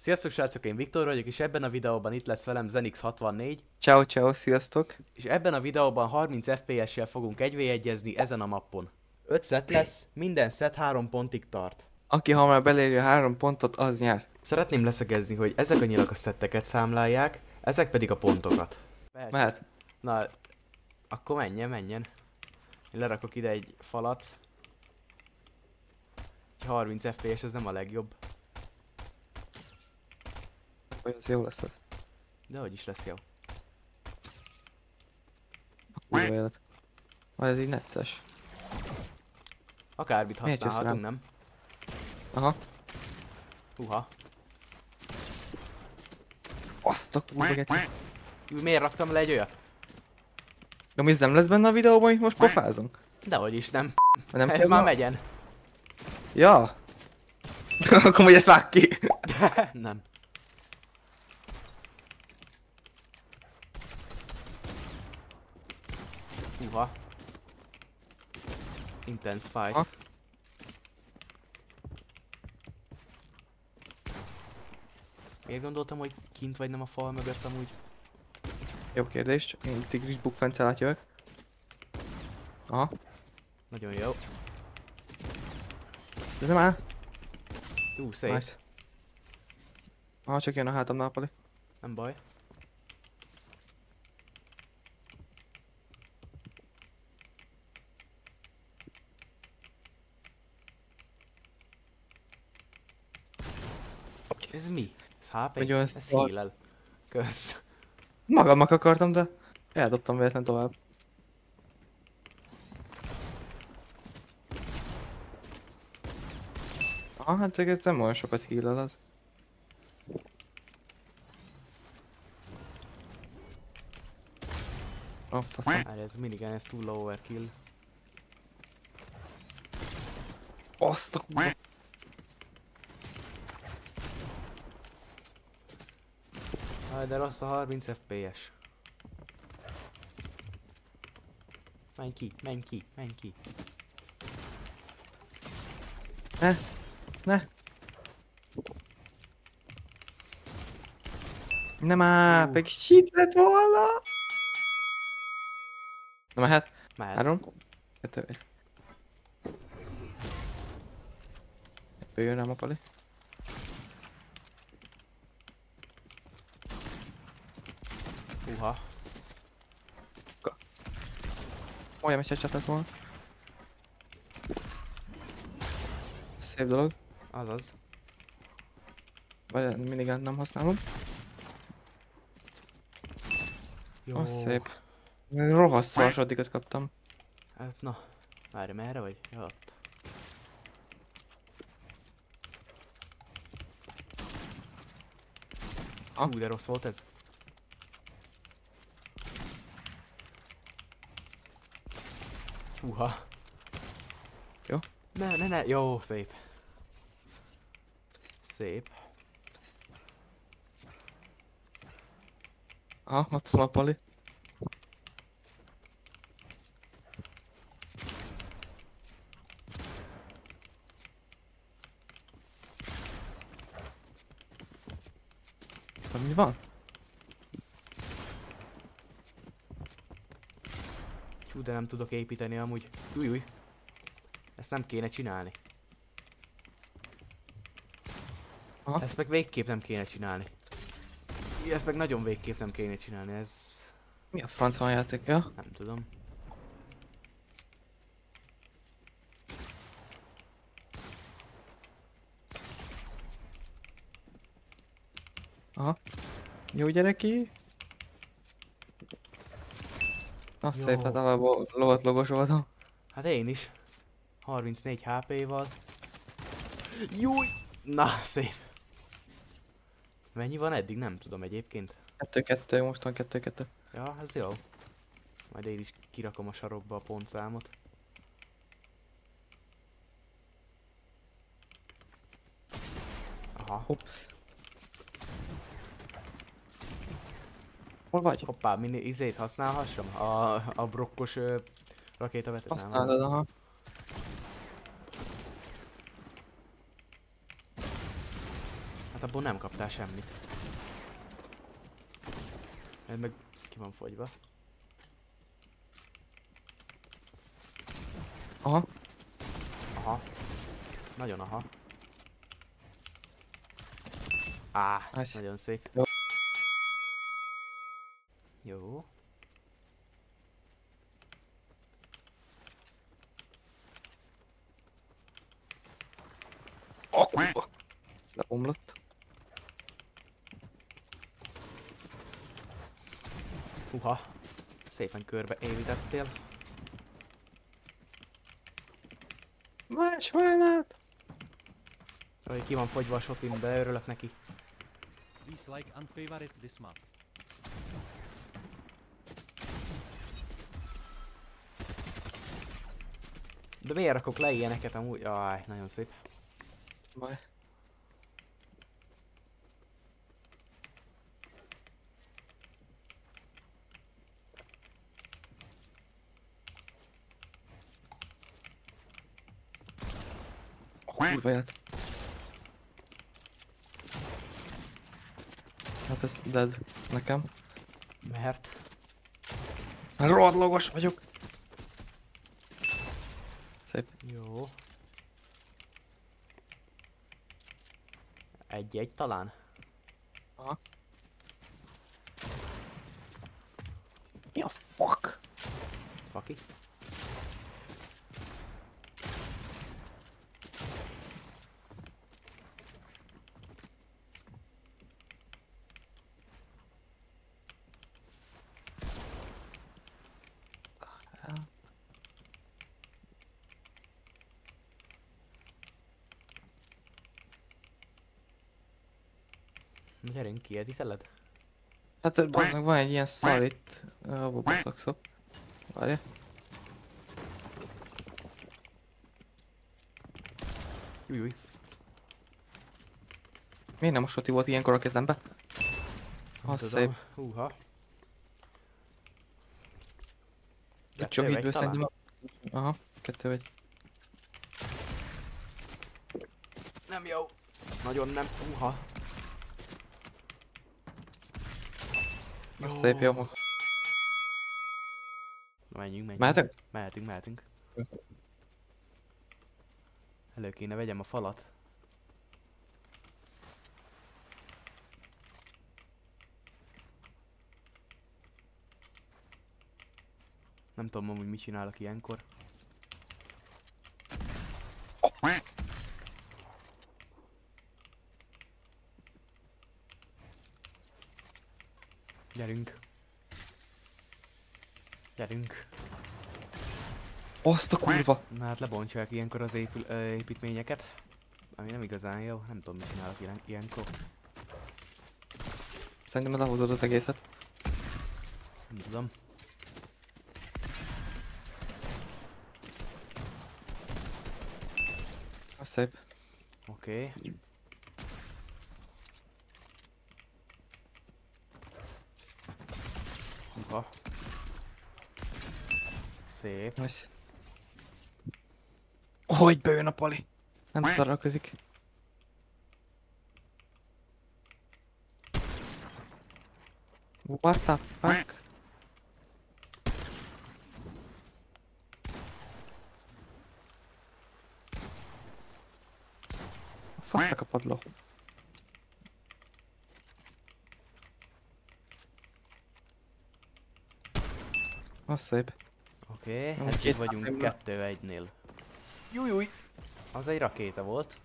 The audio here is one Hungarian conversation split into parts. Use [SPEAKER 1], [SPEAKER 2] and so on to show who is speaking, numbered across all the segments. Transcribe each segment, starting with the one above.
[SPEAKER 1] Sziasztok srácok, én Viktor vagyok, és ebben a videóban itt lesz velem Zenix64.
[SPEAKER 2] Ciao, ciao, sziasztok!
[SPEAKER 1] És ebben a videóban 30 FPS-sel fogunk 1v1-ezni ezen a mappon. 5 set lesz, minden set 3 pontig tart.
[SPEAKER 2] Aki hamar beléri a 3 pontot, az nyer.
[SPEAKER 1] Szeretném leszögezni, hogy ezek a nyilak a szetteket számlálják, ezek pedig a pontokat. Persze.
[SPEAKER 2] Mehet.
[SPEAKER 1] Na, akkor menjen. Én lerakok ide egy falat. 30 FPS, ez nem a legjobb.
[SPEAKER 2] Vagy az jó lesz az.
[SPEAKER 1] De hogy is lesz jó.
[SPEAKER 2] Kurva élet. Vagy ez így necces.
[SPEAKER 1] Akármit
[SPEAKER 2] Miért jössz
[SPEAKER 1] használhatunk,
[SPEAKER 2] rám?
[SPEAKER 1] nem?
[SPEAKER 2] Aha.
[SPEAKER 1] Húha.
[SPEAKER 2] Azt a kurva geci.
[SPEAKER 1] Miért raktam le egy olyat?
[SPEAKER 2] De mi nem lesz benne a videóban, hogy most pofázunk?
[SPEAKER 1] Dehogy is nem.
[SPEAKER 2] Nem
[SPEAKER 1] Ez
[SPEAKER 2] kell
[SPEAKER 1] már
[SPEAKER 2] ma?
[SPEAKER 1] megyen.
[SPEAKER 2] Ja. Akkor hogy ezt vág ki.
[SPEAKER 1] Nem. Húha. Intense fight.
[SPEAKER 2] Ha?
[SPEAKER 1] Miért gondoltam, hogy kint vagy nem a fal mögött amúgy?
[SPEAKER 2] Jó kérdés. Én tigris bukfencel átjövök. Aha.
[SPEAKER 1] Nagyon jó.
[SPEAKER 2] De nem áll.
[SPEAKER 1] Szép.
[SPEAKER 2] Nice. Aha, csak jön a hátam nappali.
[SPEAKER 1] Nem baj. Ez mi? Ez HP?
[SPEAKER 2] Nagyon
[SPEAKER 1] Ez
[SPEAKER 2] szar.
[SPEAKER 1] heal-el. Kösz.
[SPEAKER 2] Magamnak akartam, de eldobtam véletlen tovább. Ah, hát ez nem olyan sokat heal-el az. Oh, faszom.
[SPEAKER 1] Hát ez minigun, ez túl overkill.
[SPEAKER 2] Azt a kurva.
[SPEAKER 1] Aj, de rossz a 30 FPS. Menj ki.
[SPEAKER 2] Ne! Nem áll, meg hit lett volna! Na mehet?
[SPEAKER 1] Mehet.
[SPEAKER 2] 3, 2, 1. Ebből jön rám a pali.
[SPEAKER 1] Húha.
[SPEAKER 2] Olyan meccset lett volna. Szép dolog.
[SPEAKER 1] Azaz.
[SPEAKER 2] Vagy minigán nem használom.
[SPEAKER 1] Jó.
[SPEAKER 2] Az szép. Rohadt szarsodikat kaptam.
[SPEAKER 1] Hát na. Várj, merre vagy? Ja, ott.
[SPEAKER 2] Ha?
[SPEAKER 1] De rossz volt ez. Húha.
[SPEAKER 2] Jó.
[SPEAKER 1] Ne. Jó, szép. Szép.
[SPEAKER 2] Aha, ott van a pali. Na, mi van?
[SPEAKER 1] Hú, de nem tudok építeni amúgy. Új. Ezt nem kéne csinálni.
[SPEAKER 2] Aha.
[SPEAKER 1] Ezt meg végképp nem kéne csinálni. Ezt meg nagyon végképp nem kéne csinálni, ez...
[SPEAKER 2] Mi a franc van játék, ja?
[SPEAKER 1] Nem tudom.
[SPEAKER 2] Aha. Jó gyereki. Na
[SPEAKER 1] Jó.
[SPEAKER 2] szép, hát alapból lovat logosoltam.
[SPEAKER 1] Hát én is. 34 HP-val. Júj! Na, szép. Mennyi van eddig? Nem tudom egyébként.
[SPEAKER 2] 2-2, most van 2-2.
[SPEAKER 1] Ja, ez jó. Majd én is kirakom a sarokba a pontszámot. Aha.
[SPEAKER 2] Hops. Hol vagy?
[SPEAKER 1] Hoppá, mini izét használhassam? A brokkos rakétavetőt? Nem.
[SPEAKER 2] Használod, aha.
[SPEAKER 1] Hát abból nem kaptál semmit. Ez meg ki van fogyva.
[SPEAKER 2] Aha.
[SPEAKER 1] Aha. Nagyon aha. Á,
[SPEAKER 2] Nice.
[SPEAKER 1] nagyon szép.
[SPEAKER 2] Jó.
[SPEAKER 1] Jó.
[SPEAKER 2] A kurva. Leomlott.
[SPEAKER 1] Huha. Szépen körbe évítettél.
[SPEAKER 2] Más vállat.
[SPEAKER 1] Hogy ki van fogyva a shotim, de örülök neki.
[SPEAKER 3] Dislike unfavorite this map.
[SPEAKER 1] De miért rakok le ilyeneket amúgy? Jaj, nagyon szép.
[SPEAKER 2] Baj. A kurva élet. Hát ez dead nekem.
[SPEAKER 1] Mert...
[SPEAKER 2] Hát rohadlagos vagyok. Szép.
[SPEAKER 1] Jó. Egy-egy talán?
[SPEAKER 2] Aha. Mi a fuck?
[SPEAKER 1] Faki? Gyerünk, kiediteled?
[SPEAKER 2] Hát az meg van egy ilyen szar itt, abba baszakszok. Várja.
[SPEAKER 1] Jújjúj.
[SPEAKER 2] Miért nem a soti volt ilyenkor a kezembe? Az szép.
[SPEAKER 1] Húha.
[SPEAKER 2] Csak
[SPEAKER 1] Kettő
[SPEAKER 2] hitből
[SPEAKER 1] egy talán?
[SPEAKER 2] szerintem. Aha, 2-1.
[SPEAKER 1] Nem jó. Nagyon nem. Húha.
[SPEAKER 2] Az szép, jó.
[SPEAKER 1] Na, menjünk.
[SPEAKER 2] Mehetek?
[SPEAKER 1] Mehetünk. Elő kéne vegyem a falat. Nem tudom amúgy mit csinálok ilyenkor. Gyerünk.
[SPEAKER 2] Azt a kurva!
[SPEAKER 1] Na hát lebontják ilyenkor az építményeket. Ami nem igazán jó, nem tudom mit csinálok ilyenkor.
[SPEAKER 2] Szerintem lehúzod az egészet.
[SPEAKER 1] Nem tudom.
[SPEAKER 2] Az szép.
[SPEAKER 1] Oké. Húha. Szép.
[SPEAKER 2] Nice. Hogy bejön a pali? Nem szarrakozik. What the fuck? A fasznak a padló. Az szép.
[SPEAKER 1] Oké,
[SPEAKER 2] Jó,
[SPEAKER 1] hát
[SPEAKER 2] két
[SPEAKER 1] itt vagyunk
[SPEAKER 2] támadásban.
[SPEAKER 1] 2-1-nél. Jújjúj! Az egy rakéta volt.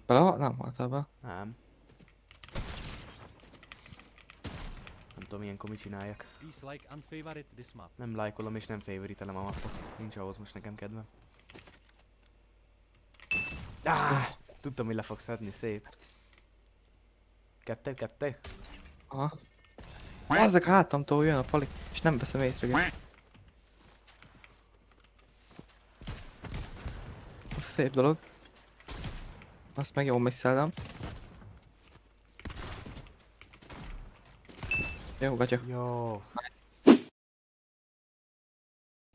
[SPEAKER 2] Bele nem haltál be.
[SPEAKER 1] Nem. Nem tudom ilyenkor mit csináljak.
[SPEAKER 3] Dislike unfavorite this map.
[SPEAKER 1] Nem lájkolom és nem favoritelem a mappot. Nincs ahhoz most nekem kedvem. Tudtam, hogy le fogsz szedni, szép. Kettő.
[SPEAKER 2] Aha. Azzak hátamtól jön a pali, és nem veszem észre. Az szép dolog. Azt meg jól misszelem. Jó, gatya.
[SPEAKER 1] Jó.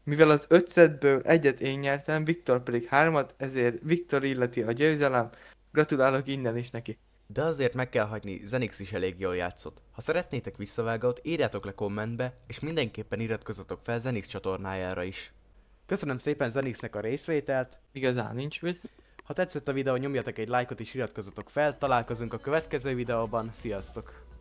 [SPEAKER 2] Mivel az 5 setből egyet én nyertem, Viktor pedig 3-at, ezért Viktor illeti a győzelem. Gratulálok innen is neki.
[SPEAKER 1] De azért meg kell hagyni, Zenix is elég jól játszott. Ha szeretnétek visszavágót, írjátok le kommentbe, és mindenképpen iratkozzatok fel Zenix csatornájára is. Köszönöm szépen Zenixnek a részvételt.
[SPEAKER 2] Igazán nincs mit.
[SPEAKER 1] Ha tetszett a videó, nyomjatok egy lájkot és iratkozzatok fel, találkozunk a következő videóban, sziasztok!